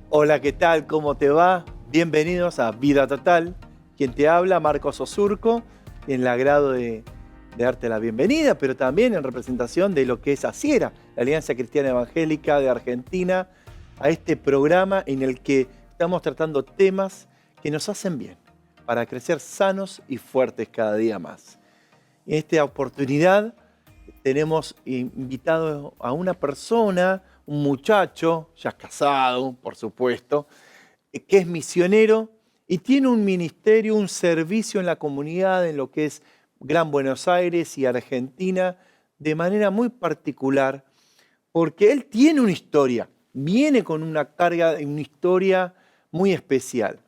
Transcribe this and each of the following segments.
Hola, ¿qué tal? ¿Cómo te va? Bienvenidos a Vida Total. Quien te habla, Marcos Osurco, en el agrado de darte la bienvenida, pero también en representación de lo que es ACIERA, la Alianza Cristiana Evangélica de Argentina, a este programa en el que estamos tratando temas que nos hacen bien, para crecer sanos y fuertes cada día más. En esta oportunidad tenemos invitado a una persona, un muchacho, ya casado, por supuesto, que es misionero y tiene un ministerio, un servicio en la comunidad, en lo que es Gran Buenos Aires y Argentina, de manera muy particular, porque él tiene una historia, viene con una carga, una historia muy especial.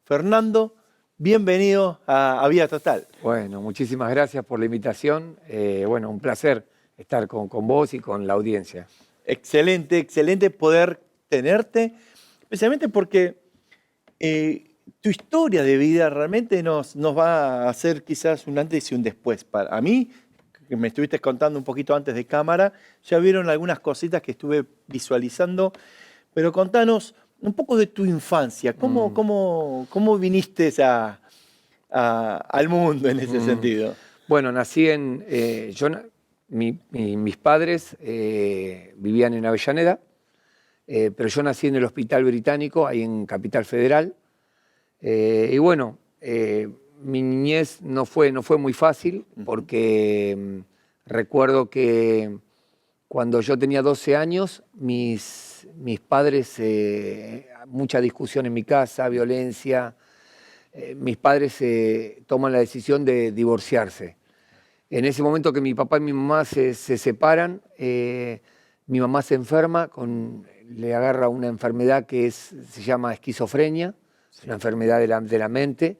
Fernando, bienvenido a Vida Total. Bueno, muchísimas gracias por la invitación. Bueno, un placer estar con vos y con la audiencia. Excelente, excelente poder tenerte, especialmente porque tu historia de vida realmente nos va a hacer quizás un antes y un después. A mí, que me estuviste contando un poquito antes de cámara, ya vieron algunas cositas que estuve visualizando, pero contanos un poco de tu infancia. ¿Cómo viniste al mundo en ese sentido? Bueno, nací en... mis padres vivían en Avellaneda, pero yo nací en el Hospital Británico, ahí en Capital Federal. Y bueno, mi niñez no fue muy fácil porque recuerdo que cuando yo tenía 12 años, mis padres, mucha discusión en mi casa, violencia, mis padres toman la decisión de divorciarse. En ese momento que mi papá y mi mamá se separan, mi mamá se enferma, le agarra una enfermedad que se llama esquizofrenia, es una enfermedad de la mente,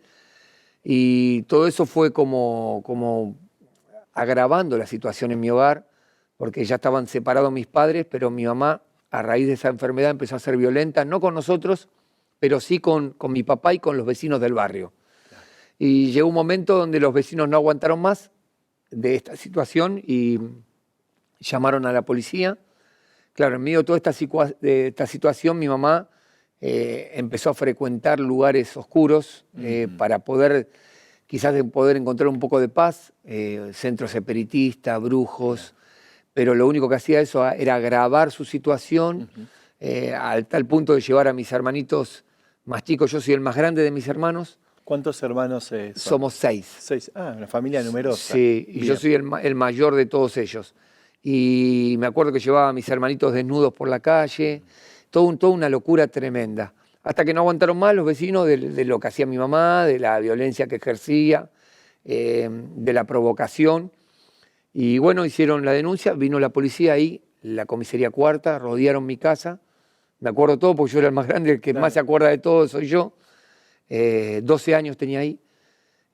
y todo eso fue como agravando la situación en mi hogar, porque ya estaban separados mis padres, pero mi mamá, a raíz de esa enfermedad, empezó a ser violenta, no con nosotros, pero sí con mi papá y con los vecinos del barrio. Y llegó un momento donde los vecinos no aguantaron más de esta situación y llamaron a la policía. Claro, en medio de toda esta situación, mi mamá empezó a frecuentar lugares oscuros para quizás poder encontrar un poco de paz, centros espiritistas, brujos, pero lo único que hacía eso era agravar su situación al tal punto de llevar a mis hermanitos más chicos. Yo soy el más grande de mis hermanos. ¿Cuántos hermanos son? Somos 6. 6. Ah, una familia numerosa. Sí, y yo soy el mayor de todos ellos. Y me acuerdo que llevaba a mis hermanitos desnudos por la calle, toda una locura tremenda. Hasta que no aguantaron más los vecinos de lo que hacía mi mamá, de la violencia que ejercía, de la provocación. Y bueno, hicieron la denuncia, vino la policía ahí, la comisaría cuarta, rodearon mi casa. Me acuerdo todo porque yo era el más grande, el que más se acuerda de todo soy yo. 12 años tenía ahí.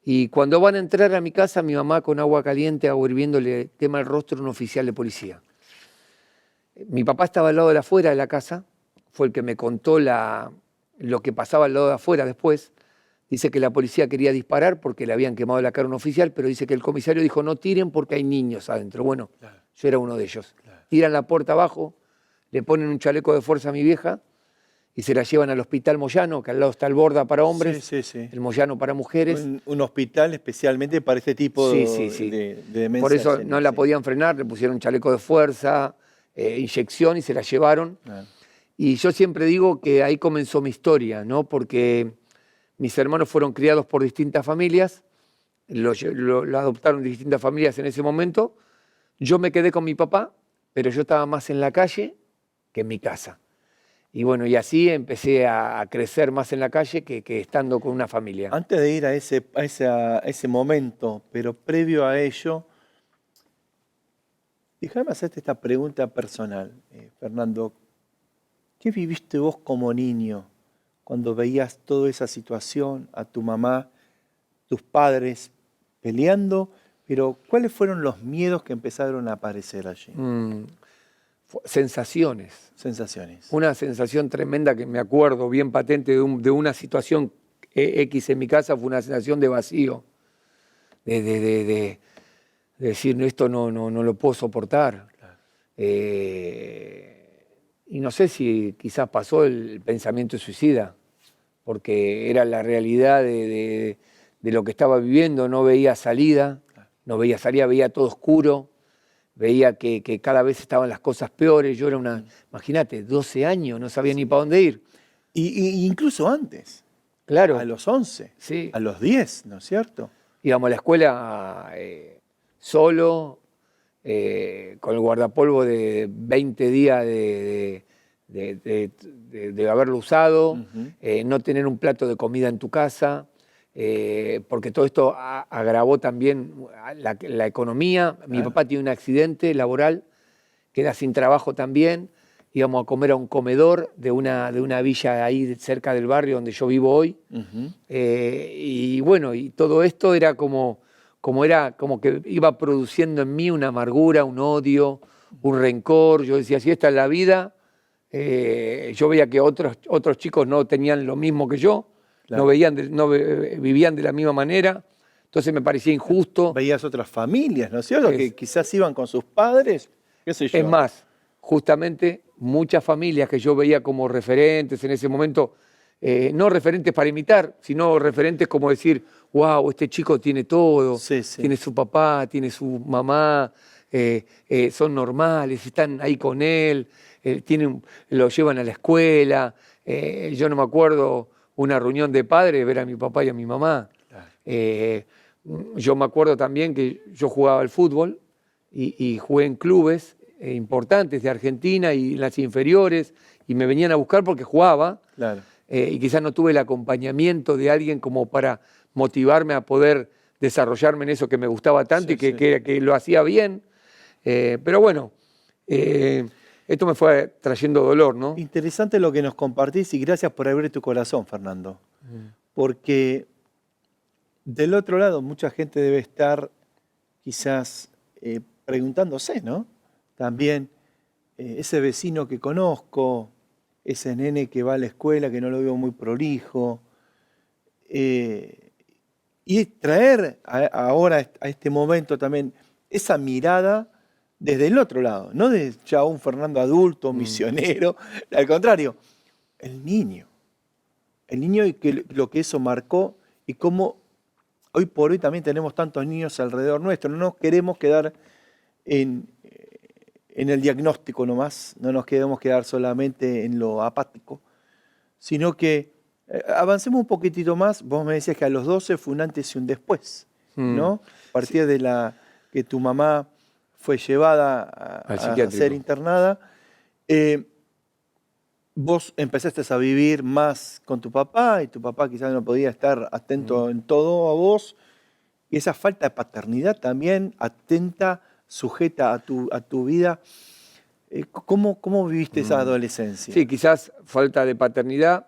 Y cuando van a entrar a mi casa, mi mamá con agua caliente, agua hirviendo, le quema el rostro a un oficial de policía. Mi papá estaba al lado de afuera de la casa, fue el que me contó lo que pasaba al lado de afuera después. Dice que la policía quería disparar porque le habían quemado la cara a un oficial, pero dice que el comisario dijo no tiren porque hay niños adentro. Bueno, yo era uno de ellos. Tiran la puerta abajo, le ponen un chaleco de fuerza a mi vieja y se la llevan al hospital Moyano, que al lado está el Borda para hombres, el Moyano para mujeres. Un hospital especialmente para este tipo de demencia. Por eso no la podían frenar, le pusieron un chaleco de fuerza, inyección y se la llevaron. Y yo siempre digo que ahí comenzó mi historia, ¿no? Porque mis hermanos fueron criados por distintas familias, lo adoptaron distintas familias en ese momento. Yo me quedé con mi papá, pero yo estaba más en la calle que en mi casa. Y bueno, y así empecé a crecer más en la calle que estando con una familia. Antes de ir a ese momento, pero previo a ello, déjame hacerte esta pregunta personal, Fernando. ¿Qué viviste vos como niño cuando veías toda esa situación, a tu mamá, tus padres peleando? Pero ¿cuáles fueron los miedos que empezaron a aparecer allí? Sensaciones. Sensaciones. Una sensación tremenda que me acuerdo bien patente de una situación X en mi casa, fue una sensación de vacío, de decir, esto no lo puedo soportar. Claro. y no sé si quizás pasó el pensamiento suicida, porque era la realidad de lo que estaba viviendo, no veía salida, veía todo oscuro, veía que cada vez estaban las cosas peores. Yo era imagínate, 12 años, no sabía ni para dónde ir. Y incluso antes, Claro. a los 11, Sí. a los 10, ¿no es cierto? Íbamos a la escuela solo, con el guardapolvo de 20 días de haberlo usado, no tener un plato de comida en tu casa, porque todo esto agravó también la economía. Mi papá tiene un accidente laboral, queda sin trabajo también. Íbamos a comer a un comedor de una villa ahí cerca del barrio donde yo vivo hoy. Y bueno, y todo esto era como que iba produciendo en mí una amargura, un odio, un rencor. Yo decía, si esta es la vida, yo veía que otros chicos no tenían lo mismo que yo, Claro. no vivían de la misma manera, entonces me parecía injusto. Veías otras familias, ¿no es cierto? Que quizás iban con sus padres, qué sé yo. Es más, justamente muchas familias que yo veía como referentes en ese momento, no referentes para imitar, sino referentes como decir, wow, este chico tiene todo, tiene su papá, tiene su mamá, son normales, están ahí con él, lo llevan a la escuela. Yo no me acuerdo una reunión de padres, ver a mi papá y a mi mamá. Claro. Yo me acuerdo también que yo jugaba al fútbol y jugué en clubes importantes de Argentina y en las inferiores, y me venían a buscar porque jugaba. Claro. Y quizás no tuve el acompañamiento de alguien como para motivarme a poder desarrollarme en eso que me gustaba tanto y que lo hacía bien. Pero bueno, esto me fue trayendo dolor, ¿no? Interesante lo que nos compartís y gracias por abrir tu corazón, Fernando. Porque del otro lado mucha gente debe estar quizás preguntándose, ¿no? También ese vecino que conozco, ese nene que va a la escuela que no lo veo muy prolijo. Y traer ahora a este momento también esa mirada desde el otro lado, no de ya un Fernando adulto, misionero, al contrario, el niño y lo que eso marcó y cómo hoy por hoy también tenemos tantos niños alrededor nuestro. No nos queremos quedar en el diagnóstico nomás, no nos queremos quedar solamente en lo apático, sino que avancemos un poquitito más. Vos me decías que a los 12 fue un antes y un después, ¿no? A partir de que tu mamá fue llevada a ser internada, vos empezaste a vivir más con tu papá y tu papá quizás no podía estar atento en todo a vos. Y esa falta de paternidad también atenta, sujeta a tu vida. ¿Cómo viviste esa adolescencia? Sí, quizás falta de paternidad,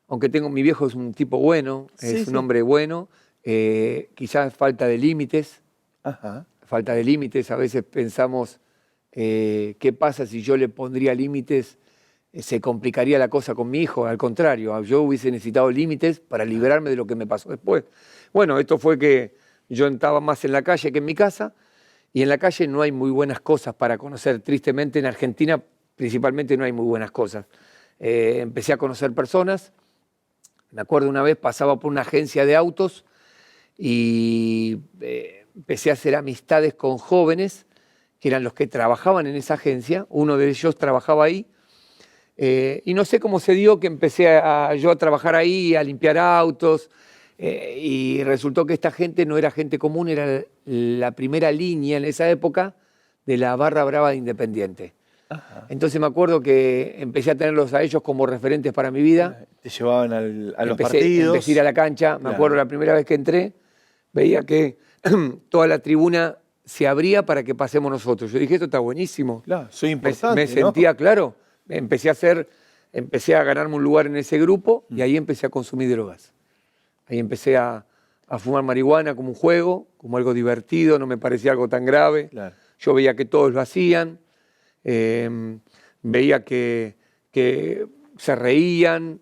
aunque mi viejo es un tipo bueno, es un hombre bueno, quizás falta de límites. Ajá. Falta de límites, a veces pensamos, ¿qué pasa si yo le pondría límites? Se complicaría la cosa con mi hijo. Al contrario, yo hubiese necesitado límites para librarme de lo que me pasó después. Bueno, esto fue que yo estaba más en la calle que en mi casa, y en la calle no hay muy buenas cosas para conocer. Tristemente en Argentina principalmente no hay muy buenas cosas. Empecé a conocer personas. Me acuerdo una vez pasaba por una agencia de autos y empecé a hacer amistades con jóvenes que eran los que trabajaban en esa agencia. Uno de ellos trabajaba ahí. Y no sé cómo se dio que empecé yo a trabajar ahí, a limpiar autos, y resultó que esta gente no era gente común, era la primera línea en esa época de la barra brava de Independiente. Ajá. Entonces me acuerdo que empecé a tenerlos a ellos como referentes para mi vida. Te llevaban a los partidos. Empecé a ir a la cancha. Me acuerdo la primera vez que entré, veía que toda la tribuna se abría para que pasemos nosotros. Yo dije, esto está buenísimo. Claro, soy importante, me sentía, claro, empecé a ganarme un lugar en ese grupo y ahí empecé a consumir drogas. Ahí empecé a fumar marihuana como un juego, como algo divertido, no me parecía algo tan grave. Claro. Yo veía que todos lo hacían, veía que se reían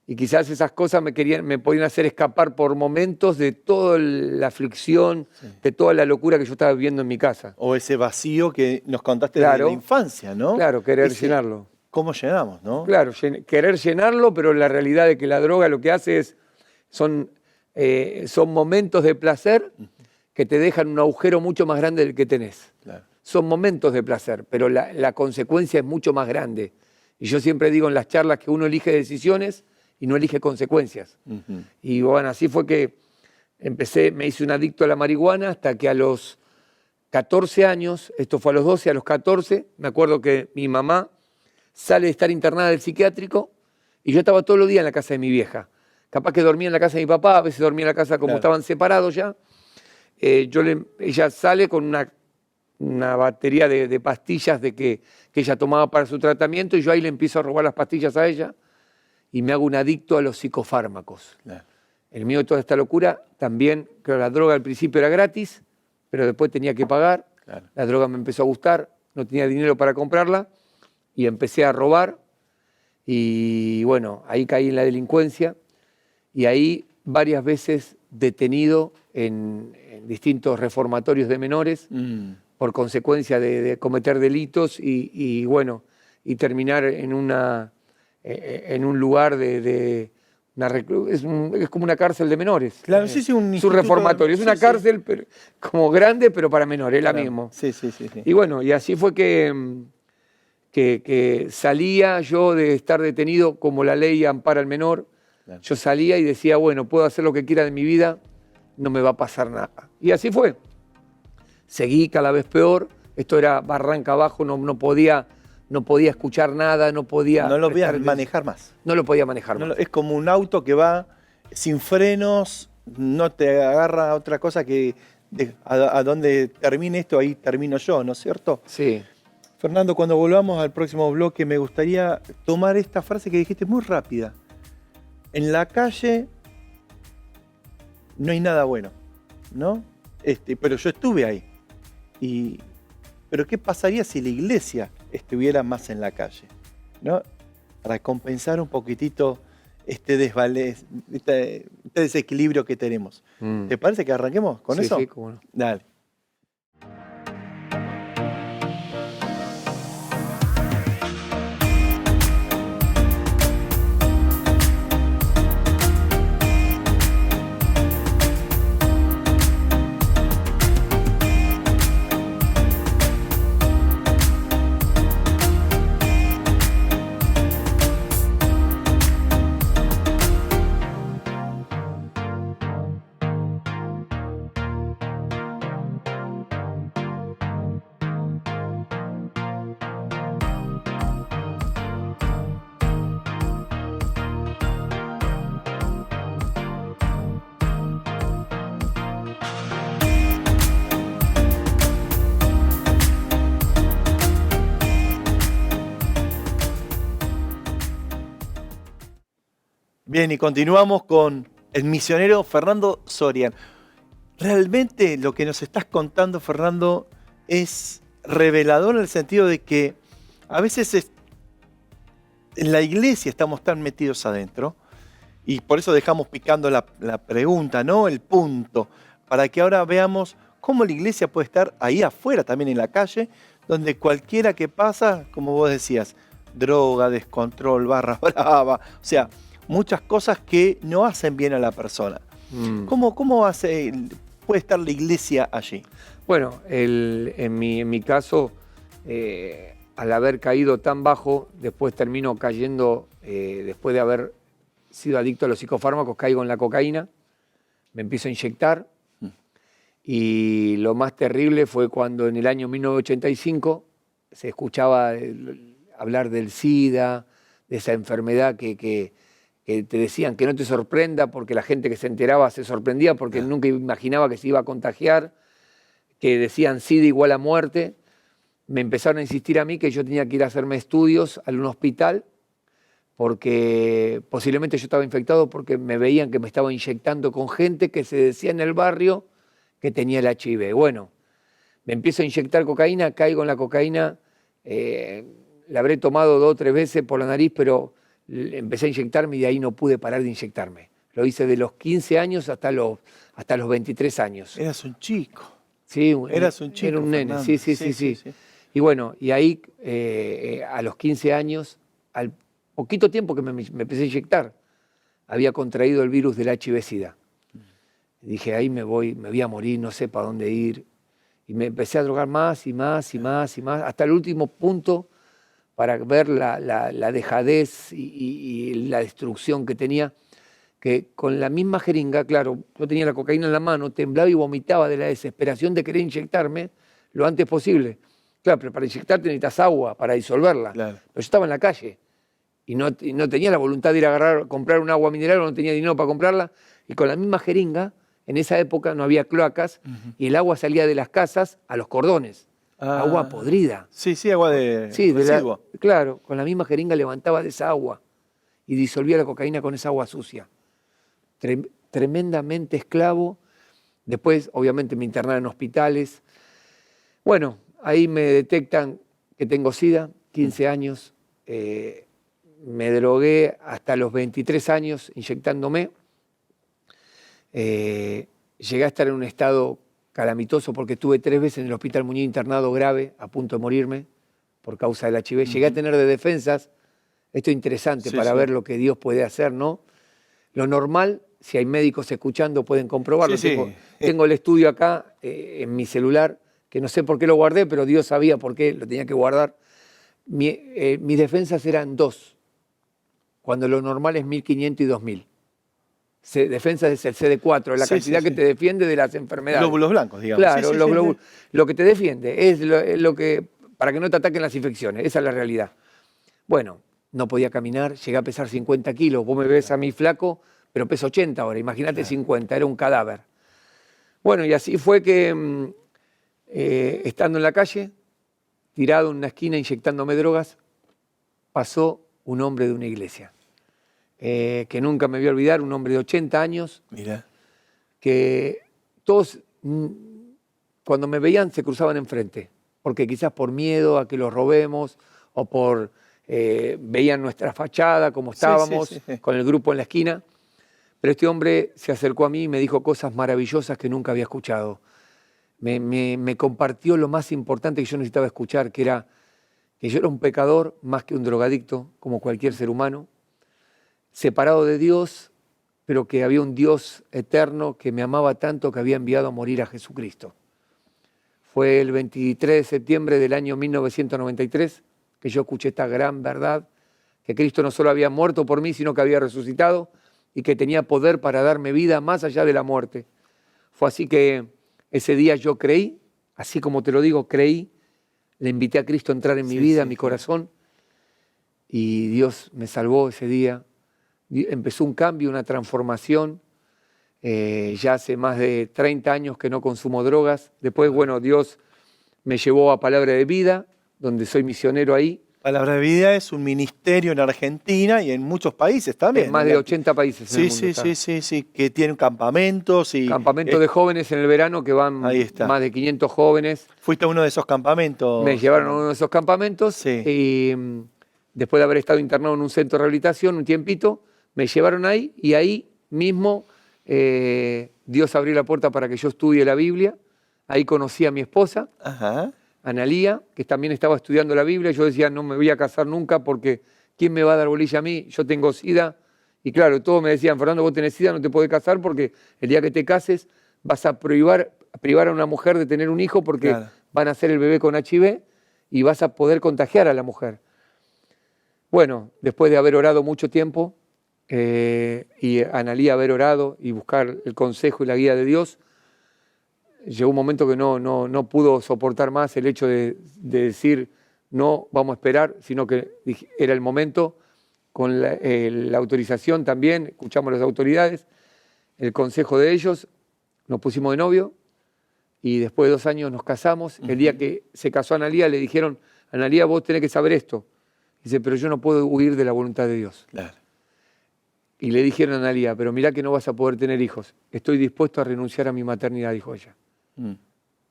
y quizás esas cosas me podían hacer escapar por momentos de toda la aflicción, de toda la locura que yo estaba viviendo en mi casa. O ese vacío que nos contaste desde la infancia, ¿no? Claro, querer llenarlo. ¿Cómo llenamos, no? Claro, querer llenarlo, pero la realidad es que la droga lo que hace son momentos de placer que te dejan un agujero mucho más grande del que tenés. Claro. Son momentos de placer, pero la consecuencia es mucho más grande. Y yo siempre digo en las charlas que uno elige decisiones y no elige consecuencias. Y bueno, así fue que me hice un adicto a la marihuana hasta que a los 14 años, esto fue a los 12, a los 14, me acuerdo que mi mamá sale de estar internada del psiquiátrico y yo estaba todos los días en la casa de mi vieja. Capaz que dormía en la casa de mi papá, a veces dormía en la casa como estaban separados ya. Ella sale con una batería de pastillas que ella tomaba para su tratamiento y yo ahí le empiezo a robar las pastillas a ella y me hago un adicto a los psicofármacos. Claro. El mío de toda esta locura, también, creo que la droga al principio era gratis, pero después tenía que pagar. Claro. La droga me empezó a gustar, no tenía dinero para comprarla y empecé a robar y bueno, ahí caí en la delincuencia y ahí varias veces detenido en distintos reformatorios de menores por consecuencia de cometer delitos y bueno, y terminar en un lugar es como una cárcel de menores. Claro, sí, es un reformatorio, es una cárcel pero, como grande, pero para menores, es la misma. Sí. Y bueno, y así fue que salía yo de estar detenido como la ley ampara al menor. Claro. Yo salía y decía, bueno, puedo hacer lo que quiera de mi vida, no me va a pasar nada. Y así fue. Seguí cada vez peor, esto era barranca abajo, no podía escuchar nada, no podía... No lo podías manejar más. No lo podía manejar más. Es como un auto que va sin frenos, no te agarra otra cosa que a donde termine esto, ahí termino yo, ¿no es cierto? Sí. Fernando, cuando volvamos al próximo bloque, me gustaría tomar esta frase que dijiste muy rápida. En la calle no hay nada bueno, ¿no? Pero yo estuve ahí. Pero ¿qué pasaría si la iglesia estuviera más en la calle, ¿no? Para compensar un poquitito este desequilibrio que tenemos. ¿Te parece que arranquemos con eso? Sí, cómo no. Dale. Bien, y continuamos con el misionero Fernando Sorian. Realmente lo que nos estás contando, Fernando, es revelador en el sentido de que a veces en la iglesia estamos tan metidos adentro y por eso dejamos picando la pregunta, ¿no? El punto, para que ahora veamos cómo la iglesia puede estar ahí afuera, también en la calle, donde cualquiera que pasa, como vos decías, droga, descontrol, barra brava, o sea, muchas cosas que no hacen bien a la persona. ¿Cómo puede estar la iglesia allí? Bueno, en mi caso, al haber caído tan bajo, después termino cayendo, después de haber sido adicto a los psicofármacos, caigo en la cocaína, me empiezo a inyectar y lo más terrible fue cuando en el año 1985 se escuchaba hablar del SIDA, de esa enfermedad que te decían que no te sorprenda porque la gente que se enteraba se sorprendía porque nunca imaginaba que se iba a contagiar, que decían SIDA igual a muerte. Me empezaron a insistir a mí que yo tenía que ir a hacerme estudios a un hospital porque posiblemente yo estaba infectado porque me veían que me estaba inyectando con gente que se decía en el barrio que tenía el HIV. Bueno, me empiezo a inyectar cocaína, caigo en la cocaína, la habré tomado 2 o 3 veces por la nariz, pero empecé a inyectarme y de ahí no pude parar de inyectarme. Lo hice de los 15 años hasta los 23 años. Eras un chico. Sí, eras un chico. Era un nene, sí. Y bueno, y ahí a los 15 años, al poquito tiempo que me empecé a inyectar, había contraído el virus del HIV-Sida. Dije, ahí me voy a morir, no sé para dónde ir. Y me empecé a drogar más y más y más y más, hasta el último punto para ver la dejadez y la destrucción que tenía, que con la misma jeringa, claro, yo tenía la cocaína en la mano, temblaba y vomitaba de la desesperación de querer inyectarme lo antes posible. Claro, pero para inyectarte necesitas agua, para disolverla. Claro. Pero yo estaba en la calle y no tenía la voluntad de ir a comprar un agua mineral, o no tenía dinero para comprarla, y con la misma jeringa, en esa época no había cloacas, y el agua salía de las casas a los cordones. Agua podrida. Sí, agua de residuo. Claro, con la misma jeringa levantaba de esa agua y disolvía la cocaína con esa agua sucia. Tremendamente esclavo. Después, obviamente, me internaron en hospitales. Bueno, ahí me detectan que tengo SIDA, 15 años. Me drogué hasta los 23 años inyectándome. Llegué a estar en un estado calamitoso porque estuve 3 veces en el Hospital Muñoz internado grave, a punto de morirme por causa del HIV. Llegué a tener de defensas, esto es interesante para ver lo que Dios puede hacer, ¿no? Lo normal, si hay médicos escuchando pueden comprobarlo. Tengo el estudio acá en mi celular, que no sé por qué lo guardé, pero Dios sabía por qué lo tenía que guardar. Mis defensas eran 2, cuando lo normal es 1500 y 2000. Defensa es el CD4, la cantidad que te defiende de las enfermedades. Glóbulos blancos, digamos. Claro, los glóbulos. Lo que te defiende es lo que, para que no te ataquen las infecciones, esa es la realidad. Bueno, no podía caminar, llegué a pesar 50 kilos. Vos me ves a mí flaco, pero peso 80 ahora, imagínate 50, era un cadáver. Bueno, y así fue que, estando en la calle, tirado en una esquina inyectándome drogas, pasó un hombre de una iglesia. Que nunca me voy a olvidar, un hombre de 80 años, Mira. Que todos cuando me veían se cruzaban enfrente, porque quizás por miedo a que los robemos o por veían nuestra fachada, como estábamos, con el grupo en la esquina. Pero este hombre se acercó a mí y me dijo cosas maravillosas que nunca había escuchado. Me compartió lo más importante que yo necesitaba escuchar, que era que yo era un pecador más que un drogadicto, como cualquier ser humano, separado de Dios, pero que había un Dios eterno que me amaba tanto que había enviado a morir a Jesucristo. Fue el 23 de septiembre del año 1993 que yo escuché esta gran verdad, que Cristo no solo había muerto por mí, sino que había resucitado y que tenía poder para darme vida más allá de la muerte. Fue así que ese día yo creí, así como te lo digo, creí, le invité a Cristo a entrar en mi vida, en mi corazón, y Dios me salvó ese día. Empezó un cambio, una transformación. Ya hace más de 30 años que no consumo drogas. Después, bueno, Dios me llevó a Palabra de Vida, donde soy misionero ahí. Palabra de Vida es un ministerio en Argentina y en muchos países también. En más de 80 países en el mundo. Sí, que tienen campamentos. Campamentos de jóvenes en el verano que van más de 500 jóvenes. ¿Fuiste a uno de esos campamentos? Me llevaron a uno de esos campamentos y después de haber estado internado en un centro de rehabilitación un tiempito, me llevaron ahí y ahí mismo Dios abrió la puerta para que yo estudie la Biblia. Ahí conocí a mi esposa, Analía, que también estaba estudiando la Biblia. Yo decía, no me voy a casar nunca porque ¿quién me va a dar bolilla a mí? Yo tengo SIDA. Y claro, todos me decían, Fernando, vos tenés SIDA, no te podés casar porque el día que te cases vas a privar a una mujer de tener un hijo porque van a hacer el bebé con HIV y vas a poder contagiar a la mujer. Bueno, después de haber orado mucho tiempo, y Analía haber orado y buscar el consejo y la guía de Dios, llegó un momento que no pudo soportar más el hecho de decir no, vamos a esperar, sino que era el momento, con la autorización también, escuchamos a las autoridades, el consejo de ellos, nos pusimos de novio y después de 2 años nos casamos. El día que se casó Analía le dijeron, Analía, vos tenés que saber esto. Dice, pero yo no puedo huir de la voluntad de Dios. Claro. Y le dijeron a Analía, pero mirá que no vas a poder tener hijos. Estoy dispuesto a renunciar a mi maternidad, dijo ella.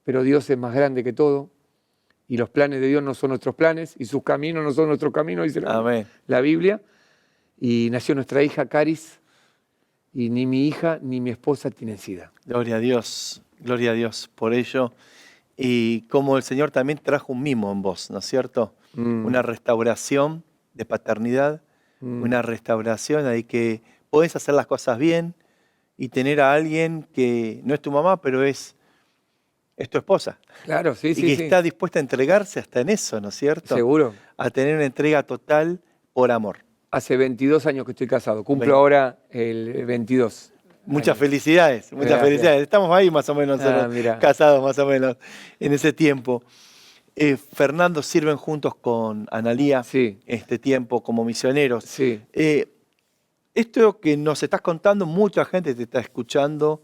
Pero Dios es más grande que todo y los planes de Dios no son nuestros planes y sus caminos no son nuestros caminos, dice la Biblia. Y nació nuestra hija Caris y ni mi hija ni mi esposa tienen SIDA. Gloria a Dios por ello. y cómo el Señor también trajo un mimo en vos, ¿no es cierto? Una restauración de paternidad, una restauración ahí que podés hacer las cosas bien y tener a alguien que no es tu mamá, pero es tu esposa. Claro, sí, Y sí, que sí. está dispuesta a entregarse hasta en eso, ¿no es cierto? Seguro. A tener una entrega total por amor. Hace 22 años que estoy casado. Cumplo 20. ahora el 22. Muchas años. felicidades, muchas Gracias. felicidades. Estamos ahí más o menos, Mira. casados más o menos en ese tiempo. Fernando, sirven juntos con Analía Sí. este tiempo como misioneros. Sí. Esto que nos estás contando, mucha gente te está escuchando.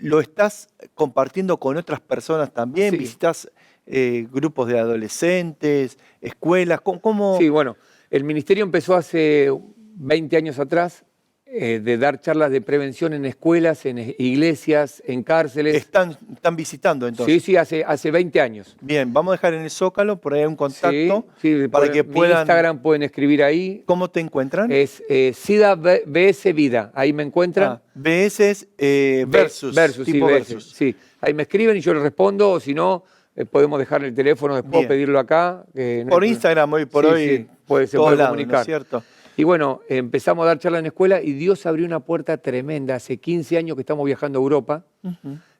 ¿Lo estás compartiendo con otras personas también? Sí. ¿Visitas grupos de adolescentes, escuelas? ¿Cómo? Sí, bueno, el ministerio empezó hace 20 años atrás de dar charlas de prevención en escuelas, en iglesias, en cárceles. Están visitando entonces. Sí, hace 20 años. Bien, vamos a dejar en el Zócalo, por ahí hay un contacto Sí, para que mi puedan... Instagram pueden escribir ahí. ¿Cómo te encuentran? Es SIDA BS Vida, ahí me encuentran. BS es versus, tipo sí, versus. Sí, ahí me escriben y yo les respondo, o si no, podemos dejar el teléfono, después Bien. pedirlo acá. Por Instagram hoy por hoy, se puede todos lados, comunicar. ¿no es cierto? Y bueno, empezamos a dar charlas en escuela y Dios abrió una puerta tremenda. Hace 15 años que estamos viajando a Europa.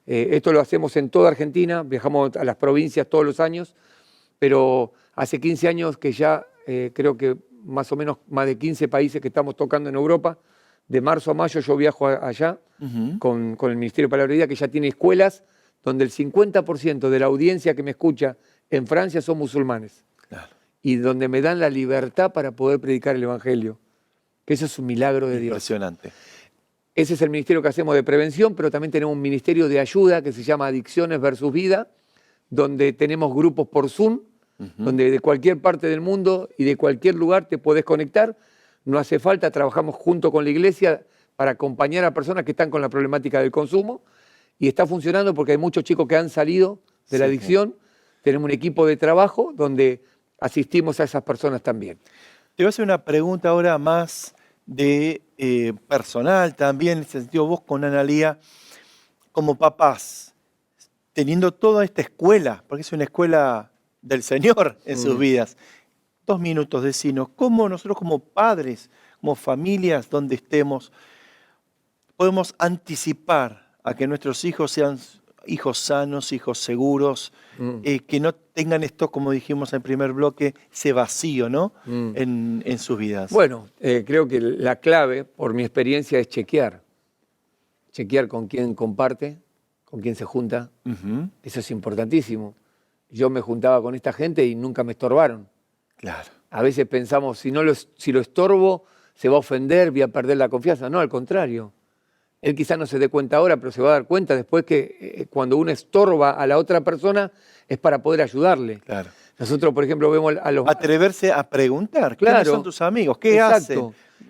Esto lo hacemos en toda Argentina, viajamos a las provincias todos los años, pero hace 15 años que ya creo que más o menos más de 15 países que estamos tocando en Europa. De marzo a mayo yo viajo allá con el Ministerio de Palabra y Vida, que ya tiene escuelas donde el 50% de la audiencia que me escucha en Francia son musulmanes. Claro. Y donde me dan la libertad para poder predicar el Evangelio. Que eso es un milagro de Dios. Impresionante. Ese es el ministerio que hacemos de prevención, pero también tenemos un ministerio de ayuda que se llama Adicciones versus Vida, donde tenemos grupos por Zoom, donde de cualquier parte del mundo y de cualquier lugar te podés conectar. No hace falta, trabajamos junto con la iglesia para acompañar a personas que están con la problemática del consumo. Y está funcionando porque hay muchos chicos que han salido de la adicción. Tenemos un equipo de trabajo donde asistimos a esas personas también. Te voy a hacer una pregunta ahora más de personal también, en ese sentido, vos con Analía, como papás, teniendo toda esta escuela, porque es una escuela del Señor en sus vidas. 2 minutos, decinos, ¿cómo nosotros como padres, como familias donde estemos, podemos anticipar a que nuestros hijos sean hijos sanos, hijos seguros, que no tengan esto, como dijimos en el primer bloque, ese vacío, ¿no? En sus vidas. Bueno, creo que la clave, por mi experiencia, es chequear. Chequear con quién comparte, con quién se junta. Eso es importantísimo. Yo me juntaba con esta gente y nunca me estorbaron. Claro. A veces pensamos, si lo estorbo, se va a ofender, voy a perder la confianza. No, al contrario. Él quizás no se dé cuenta ahora, pero se va a dar cuenta después que cuando uno estorba a la otra persona es para poder ayudarle. Claro. Nosotros, por ejemplo, vemos a los... Atreverse a preguntar, claro, ¿quiénes son tus amigos? ¿Qué exacto. hacen?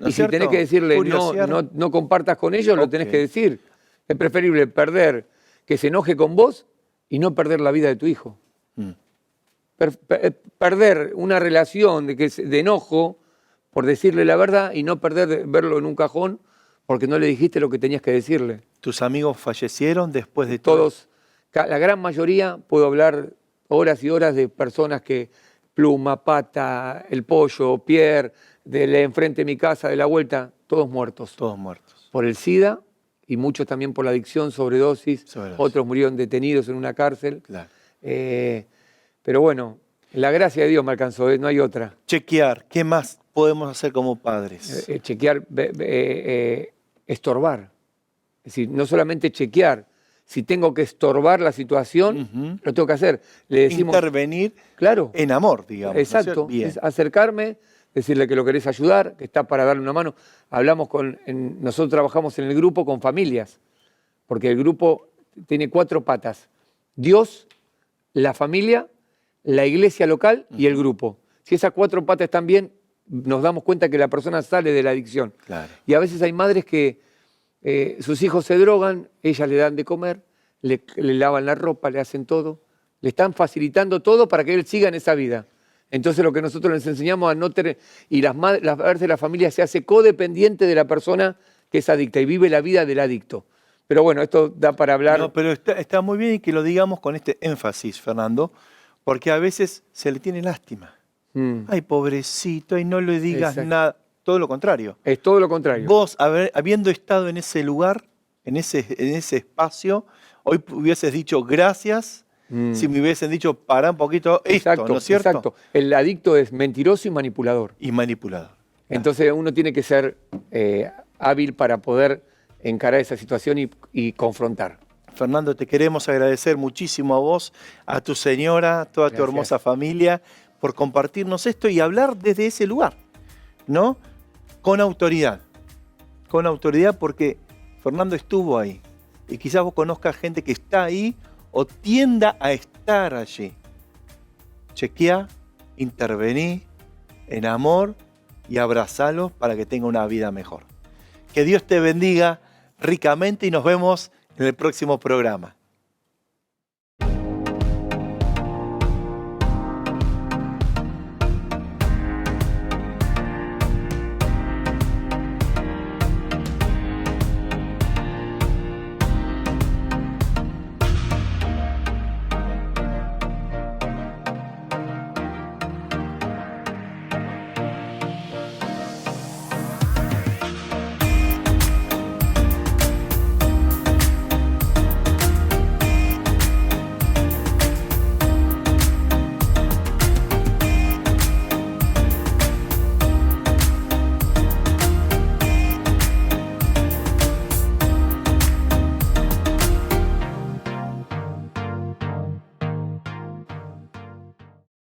¿No y si tenés que decirle no compartas con ellos, lo tenés que decir. Es preferible perder que se enoje con vos y no perder la vida de tu hijo. Perder una relación de enojo por decirle la verdad y no verlo en un cajón porque no le dijiste lo que tenías que decirle. ¿Tus amigos fallecieron después de todo? Todos, la gran mayoría, puedo hablar horas y horas de personas que Pluma, Pata, El Pollo, Pierre, de enfrente de mi casa, de la vuelta, todos muertos. Todos muertos. Por el SIDA y muchos también por la adicción, sobredosis. Otros murieron detenidos en una cárcel. Claro. Pero bueno, la gracia de Dios me alcanzó, no hay otra. Chequear, ¿qué más podemos hacer como padres? Chequear, estorbar. Es decir, no solamente chequear, si tengo que estorbar la situación, lo tengo que hacer. Le decimos, intervenir en amor, digamos. Exacto, ¿no? es acercarme, decirle que lo querés ayudar, que está para darle una mano. Nosotros trabajamos en el grupo con familias, porque el grupo tiene 4 patas. Dios, la familia, la iglesia local y el grupo. Si esas 4 patas están bien, nos damos cuenta que la persona sale de la adicción. Claro. Y a veces hay madres que sus hijos se drogan, ellas le dan de comer, le lavan la ropa, le hacen todo, le están facilitando todo para que él siga en esa vida. Entonces lo que nosotros les enseñamos a no tener... Y a veces la familia se hace codependiente de la persona que es adicta y vive la vida del adicto. Pero bueno, esto da para hablar. No, pero está muy bien y que lo digamos con este énfasis, Fernando, porque a veces se le tiene lástima. Ay, pobrecito, y no le digas nada. Todo lo contrario. Es todo lo contrario. Vos, habiendo estado en ese lugar, en ese espacio, hoy hubieses dicho gracias si me hubiesen dicho para un poquito esto, ¿no es cierto? Exacto. El adicto es mentiroso y manipulador. Y manipulador. Entonces uno tiene que ser hábil para poder encarar esa situación y confrontar. Fernando, te queremos agradecer muchísimo a vos, a tu señora, a toda tu hermosa familia, por compartirnos esto y hablar desde ese lugar, ¿no? Con autoridad porque Fernando estuvo ahí y quizás vos conozcas gente que está ahí o tienda a estar allí. Chequea, intervení en amor y abrazalos para que tenga una vida mejor. Que Dios te bendiga ricamente y nos vemos en el próximo programa.